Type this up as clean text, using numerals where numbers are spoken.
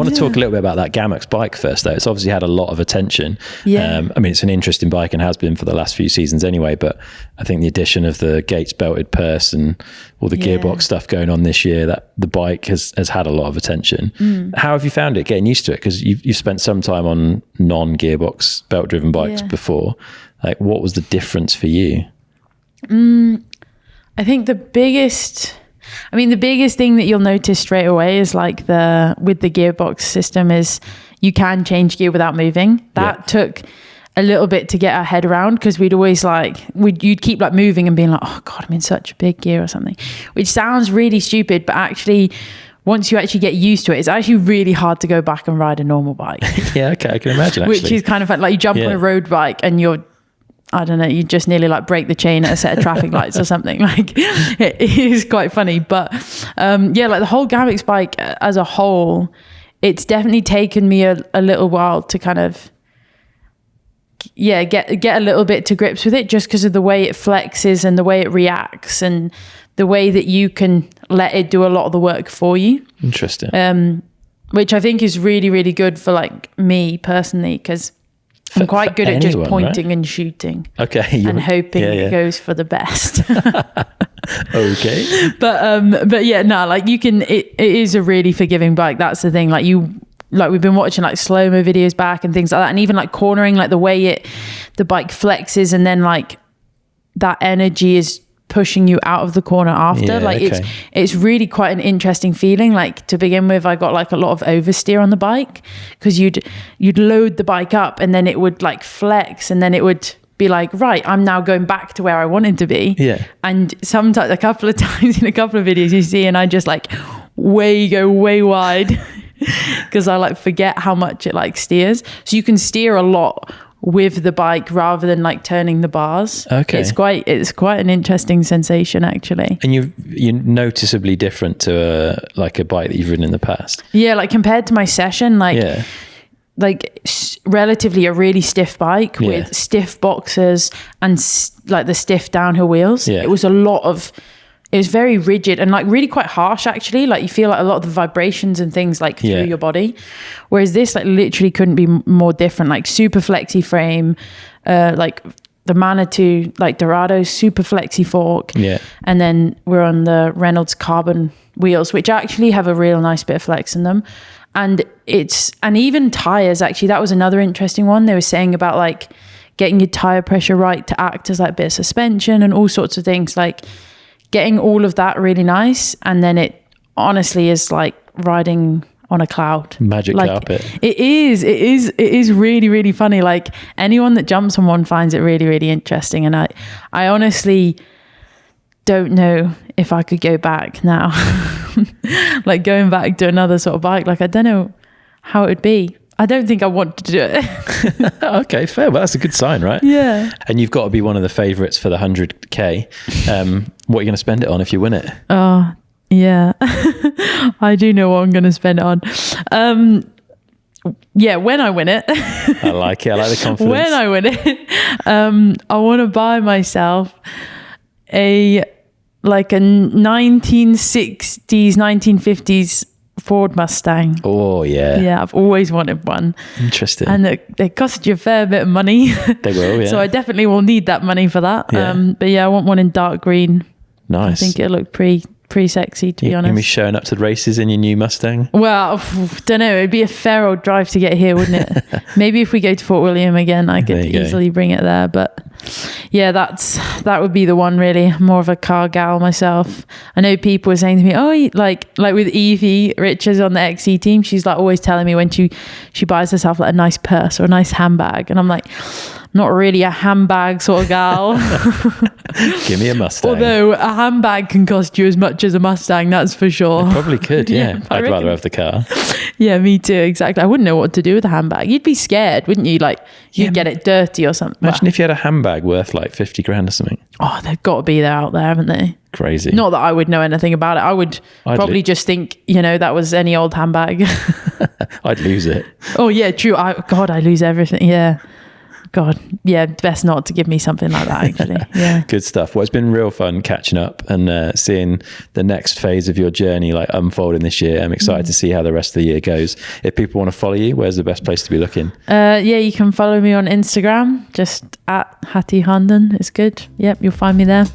want to talk a little bit about that Gamux bike first, though. It's obviously had a lot of attention. Yeah. I mean, it's an interesting bike and has been for the last few seasons anyway, but I think the addition of the Gates belted purse and all the gearbox stuff going on this year, that the bike has had a lot of attention. How have you found it getting used to it? Because you've spent some time on non-gearbox belt-driven bikes before. Like, what was the difference for you? I think the biggest thing that you'll notice straight away is like with the gearbox system is you can change gear without moving. That took a little bit to get our head around, because we'd always you'd keep like moving and being like, oh God, I'm in such a big gear or something, which sounds really stupid, but actually once you actually get used to it, it's actually really hard to go back and ride a normal bike. Yeah, okay, I can imagine actually. Which is kind of like you jump on a road bike and I don't know, you just nearly like break the chain at a set of traffic lights or something. Like, it is quite funny. But like the whole GamX bike as a whole, it's definitely taken me a little while to kind of get a little bit to grips with it, just because of the way it flexes and the way it reacts and the way that you can let it do a lot of the work for you. Interesting. Which I think is really, really good for like me personally, because I'm quite good at just pointing and shooting. Okay. And hoping it goes for the best. Okay. But yeah, no, like you can, it is a really forgiving bike. That's the thing. Like we've been watching like slow-mo videos back and things like that. And even like cornering, like the way the bike flexes, and then like that energy is pushing you out of the corner after. It's really quite an interesting feeling. Like, to begin with, I got like a lot of oversteer on the bike, because you'd load the bike up and then it would like flex, and then it would be like, right, I'm now going back to where I wanted to be. Yeah. And sometimes, a couple of times in a couple of videos you see, and I just like go way wide because I like forget how much it like steers. So you can steer a lot with the bike rather than like turning the bars. Okay. It's quite an interesting sensation actually. And you're noticeably different to a bike that you've ridden in the past. Yeah, like compared to my session, relatively a really stiff bike with stiff boxes and like the stiff downhill wheels. Yeah. It was very rigid and like really quite harsh actually. Like you feel like a lot of the vibrations and things like through your body. Whereas this like literally couldn't be more different. Like super flexy frame, like the Manitou, like Dorado, super flexy fork. Yeah. And then we're on the Reynolds carbon wheels, which actually have a real nice bit of flex in them. And even tires, actually, that was another interesting one. They were saying about like getting your tire pressure right to act as like a bit of suspension and all sorts of things, like getting all of that really nice. And then it honestly is like riding on a cloud. Magic like, carpet. It is really, really funny. Like anyone that jumps on one finds it really, really interesting. And I honestly don't know if I could go back now. Like going back to another sort of bike, like I don't know how it would be. I don't think I want to do it. Okay, fair. Well, that's a good sign, right? Yeah. And you've got to be one of the favourites for the 100k. What are you going to spend it on if you win it? Oh, yeah. I do know what I'm going to spend it on. Yeah, when I win it. I like it. I like the confidence. When I win it, I want to buy myself a 1960s, 1950s Ford Mustang. Oh, yeah. Yeah, I've always wanted one. Interesting. And they cost you a fair bit of money. They will, yeah. So I definitely will need that money for that. Yeah. But yeah, I want one in dark green. Nice. I think it'll look pretty sexy, to be honest. You'll be showing up to the races in your new Mustang? Well, don't know. It'd be a fair old drive to get here, wouldn't it? Maybe if we go to Fort William again, I could easily bring it there. But yeah, that would be the one really. I'm more of a car gal myself. I know people were saying to me, oh, like with Evie Richards on the XE team, she's like always telling me when she buys herself like a nice purse or a nice handbag. And I'm like, not really a handbag sort of gal. Give me a Mustang. Although a handbag can cost you as much as a Mustang, that's for sure. It probably could, yeah. I'd rather have the car. Yeah, me too, exactly. I wouldn't know what to do with a handbag. You'd be scared, wouldn't you? Like, you'd get it dirty or something. Imagine if you had a handbag worth like 50 grand or something. Oh, they've got to be there out there, haven't they? Crazy. Not that I would know anything about it. I'd probably just think, that was any old handbag. I'd lose it. Oh, yeah, true. I lose everything, yeah. God, yeah, best not to give me something like that, actually. Yeah. Good stuff. Well, it's been real fun catching up and seeing the next phase of your journey like unfolding this year. I'm excited to see how the rest of the year goes. If people want to follow you, where's the best place to be looking? Yeah, you can follow me on Instagram, just at Hattie Harnden. It's good. Yep, you'll find me there.